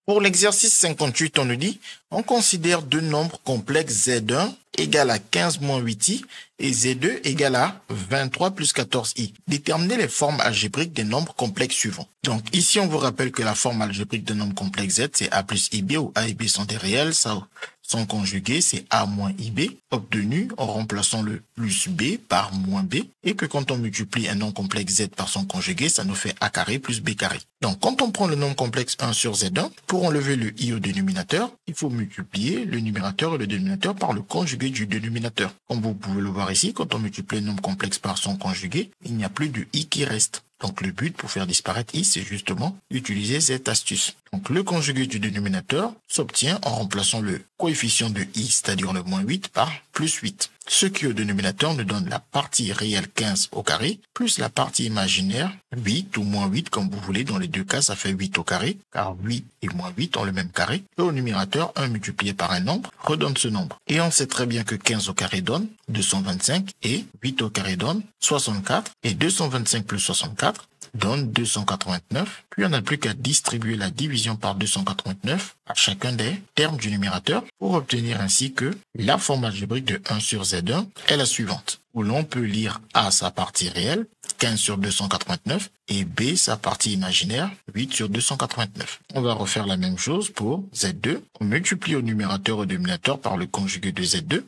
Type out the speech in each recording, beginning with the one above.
Pour l'exercice 58, on nous dit, on considère deux nombres complexes Z1 égale à 15 moins 8i et Z2 égale à 23 plus 14i. Déterminez les formes algébriques des nombres complexes suivants. Donc ici, on vous rappelle que la forme algébrique d'un nombre complexe Z, c'est A plus IB, où A et B sont des réels, ça sont conjugués, c'est A moins IB, obtenu en remplaçant le plus B par moins B, et que quand on multiplie un nombre complexe Z par son conjugué, ça nous fait A carré plus B carré. Donc quand on prend le nombre complexe 1 sur Z1, pour enlever le I au dénominateur, il faut multiplier le numérateur et le dénominateur par le conjugué du dénominateur. Comme vous pouvez le voir ici, quand on multiplie le nombre complexe par son conjugué, il n'y a plus de I qui reste. Donc le but pour faire disparaître I, c'est justement d'utiliser cette astuce. Donc le conjugué du dénominateur s'obtient en remplaçant le coefficient de I, c'est-à-dire le moins 8, par plus 8. Ce qui au dénominateur nous donne la partie réelle 15 au carré, plus la partie imaginaire 8 ou moins 8, comme vous voulez. Dans les deux cas, ça fait 8 au carré, car 8 et moins 8 ont le même carré. Et au numérateur, 1 multiplié par un nombre redonne ce nombre. Et on sait très bien que 15 au carré donne 225 et 8 au carré donne 64 et 225 plus 64 donne 289. Puis on n'a plus qu'à distribuer la division par 289 à chacun des termes du numérateur pour obtenir ainsi que la forme algébrique de 1 sur Z1 est la suivante, où l'on peut lire A sa partie réelle, 15 sur 289, et B sa partie imaginaire, 8 sur 289. On va refaire la même chose pour Z2. On multiplie au numérateur et au dénominateur par le conjugué de Z2.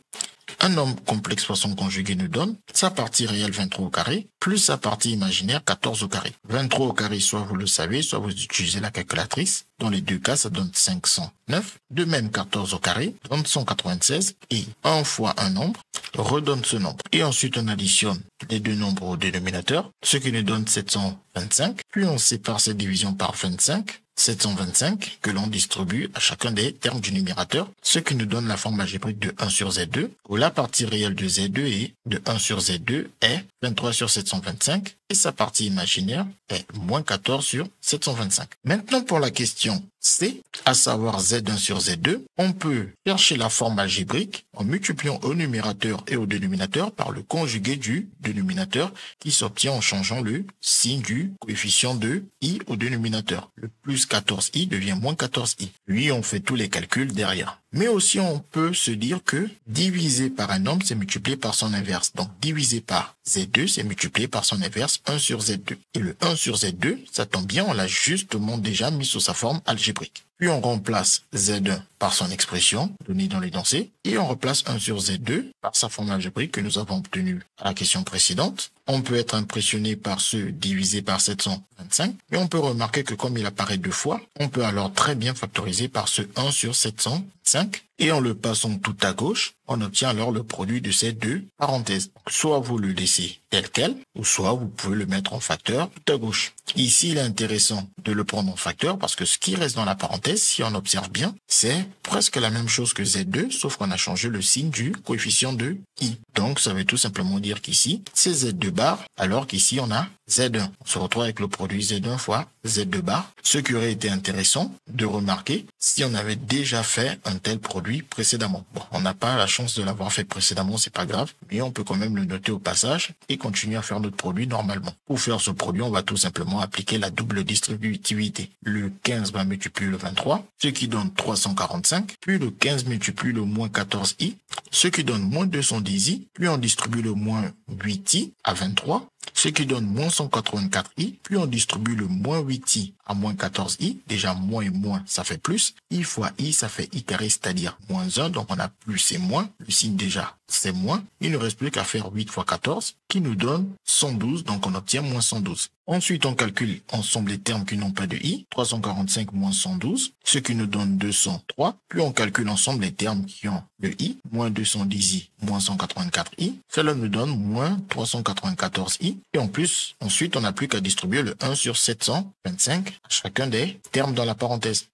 Un nombre complexe par son conjugué nous donne sa partie réelle 23 au carré, plus sa partie imaginaire 14 au carré. 23 au carré, soit vous le savez, soit vous utilisez la calculatrice. Dans les deux cas, ça donne 509. De même, 14 au carré donne 196. Et 1 fois un nombre redonne ce nombre. Et ensuite, on additionne les deux nombres au dénominateur, ce qui nous donne 725. Puis on sépare cette division par 25. 725 que l'on distribue à chacun des termes du numérateur, ce qui nous donne la forme algébrique de 1 sur Z2, où la partie réelle de Z2 est de 1 sur Z2 est 23 sur 725 et sa partie imaginaire est moins 14 sur 725. Maintenant pour la question C, à savoir Z1 sur Z2, on peut chercher la forme algébrique en multipliant au numérateur et au dénominateur par le conjugué du dénominateur qui s'obtient en changeant le signe du coefficient de I au dénominateur. Le plus 14i devient moins 14i. Puis on fait tous les calculs derrière. Mais aussi on peut se dire que diviser par un nombre, c'est multiplier par son inverse. Donc diviser par Z2, c'est multiplier par son inverse 1 sur Z2. Et le 1 sur Z2, ça tombe bien, on l'a justement déjà mis sous sa forme algébrique. Puis on remplace Z1 par son expression donnée dans l'énoncé et on remplace 1 sur Z2 par sa forme algébrique que nous avons obtenue à la question précédente. On peut être impressionné par ce divisé par 725 et on peut remarquer que comme il apparaît deux fois, on peut alors très bien factoriser par ce 1 sur 725 et en le passant tout à gauche, on obtient alors le produit de ces deux parenthèses. Soit vous le laissez tel quel, ou soit vous pouvez le mettre en facteur tout à gauche. Ici, il est intéressant de le prendre en facteur parce que ce qui reste dans la parenthèse, si on observe bien, c'est presque la même chose que Z2, sauf qu'on a changé le signe du coefficient de I. Donc, ça veut tout simplement dire qu'ici, c'est Z2 bar, alors qu'ici, on a Z1. On se retrouve avec le produit Z1 fois Z2 bar. Ce qui aurait été intéressant de remarquer si on avait déjà fait un tel produit précédemment. Bon, on n'a pas la chance de l'avoir fait précédemment, c'est pas grave, mais on peut quand même le noter au passage et continuer à faire notre produit normalement. Pour faire ce produit, on va tout simplement appliquer la double distributivité. Le 15 va multiplier le 23, ce qui donne 345, puis le 15 multiplie le moins 14i, ce qui donne moins 210i, puis on distribue le moins 8i à 23, ce qui donne moins 184i, puis on distribue le moins 8i à moins 14i, déjà moins et moins, ça fait plus, i fois i, ça fait i carré, c'est-à-dire moins 1, donc on a plus et moins, le signe déjà, c'est moins, il ne reste plus qu'à faire 8 fois 14, qui nous donne 112, donc on obtient moins 112. Ensuite, on calcule ensemble les termes qui n'ont pas de i, 345 moins 112, ce qui nous donne 203, puis on calcule ensemble les termes qui ont le i, moins 210i, moins 184i, cela nous donne moins 394i, et en plus, ensuite, on n'a plus qu'à distribuer le 1 sur 725 à chacun des termes dans la parenthèse.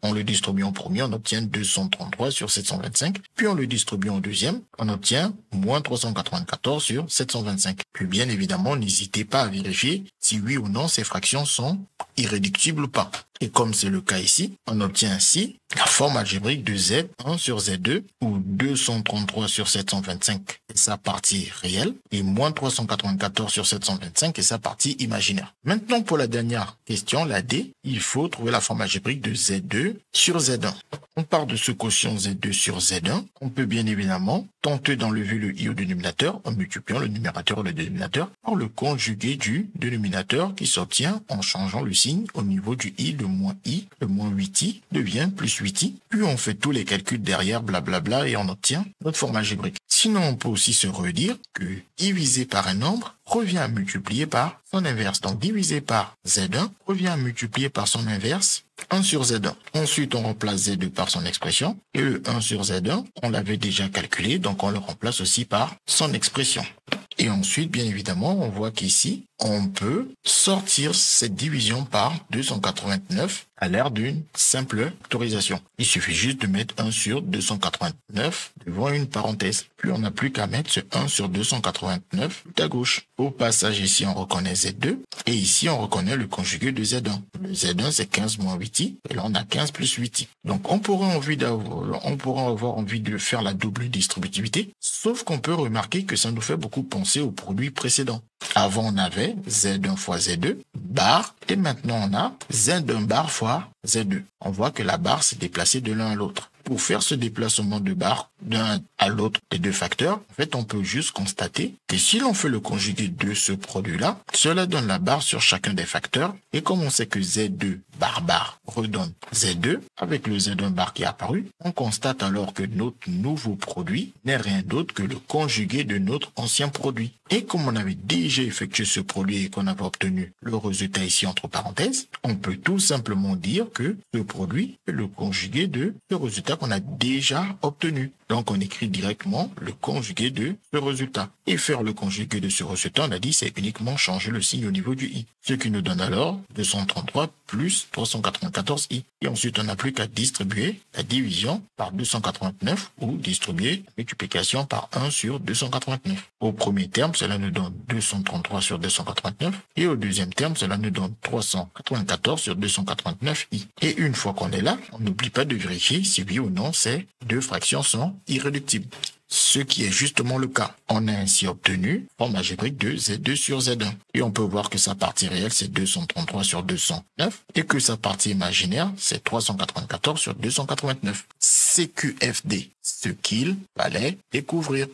On le distribue en premier, on obtient 233 sur 725, puis on le distribue en deuxième, on obtient moins 394 sur 725. Puis bien évidemment, n'hésitez pas à vérifier si oui ou non ces fractions sont irréductible ou pas. Et comme c'est le cas ici, on obtient ainsi la forme algébrique de Z1 sur Z2 ou 233 sur 725 et sa partie réelle et moins 394 sur 725 et sa partie imaginaire. Maintenant pour la dernière question, la D, il faut trouver la forme algébrique de Z2 sur Z1. On part de ce quotient Z2 sur Z1. On peut bien évidemment tenter d'enlever le I au dénominateur en multipliant le numérateur et le dénominateur par le conjugué du dénominateur qui s'obtient en changeant le signe au niveau du I. Le moins 8i devient plus 8i. Puis on fait tous les calculs derrière, blablabla, et on obtient notre forme algébrique. Sinon, on peut aussi se redire que divisé par un nombre revient à multiplier par son inverse. Donc divisé par Z1 revient à multiplier par son inverse 1 sur Z1. Ensuite, on remplace Z2 par son expression. Et le 1 sur Z1, on l'avait déjà calculé, donc on le remplace aussi par son expression. Et ensuite, bien évidemment, on voit qu'ici, on peut sortir cette division par 289 à l'air d'une simple factorisation. Il suffit juste de mettre 1 sur 289 devant une parenthèse. Puis on n'a plus qu'à mettre ce 1 sur 289 tout à gauche. Au passage, ici, on reconnaît Z2 et ici, on reconnaît le conjugué de Z1. Le Z1, c'est 15 moins 8i et là, on a 15 plus 8i. Donc, on pourrait avoir envie de faire la double distributivité, sauf qu'on peut remarquer que ça nous fait beaucoup penser au produit précédent. Avant, on avait Z1 fois Z2, barre, et maintenant on a Z1 barre fois Z2. On voit que la barre s'est déplacée de l'un à l'autre. Pour faire ce déplacement de barre d'un à l'autre des deux facteurs, en fait, on peut juste constater que si l'on fait le conjugué de ce produit-là, cela donne la barre sur chacun des facteurs. Et comme on sait que Z2 barre redonne Z2, avec le Z1 barre qui est apparu, on constate alors que notre nouveau produit n'est rien d'autre que le conjugué de notre ancien produit. Et comme on avait déjà effectué ce produit et qu'on avait obtenu le résultat ici entre parenthèses, on peut tout simplement dire que ce produit est le conjugué de ce résultat qu'on a déjà obtenu. Donc, on écrit directement le conjugué de ce résultat. Et faire le conjugué de ce résultat, on a dit, c'est uniquement changer le signe au niveau du i. Ce qui nous donne alors 233 plus 394i. Et ensuite, on n'a plus qu'à distribuer la division par 289 ou distribuer la multiplication par 1 sur 289. Au premier terme, cela nous donne 233 sur 289. Et au deuxième terme, cela nous donne 394 sur 289i. Et une fois qu'on est là, on n'oublie pas de vérifier si oui ou non ces deux fractions sont irréductibles. Ce qui est justement le cas. On a ainsi obtenu forme algébrique de Z2 sur Z1. Et on peut voir que sa partie réelle, c'est 233 sur 209 et que sa partie imaginaire, c'est 394 sur 289. CQFD, ce qu'il fallait découvrir.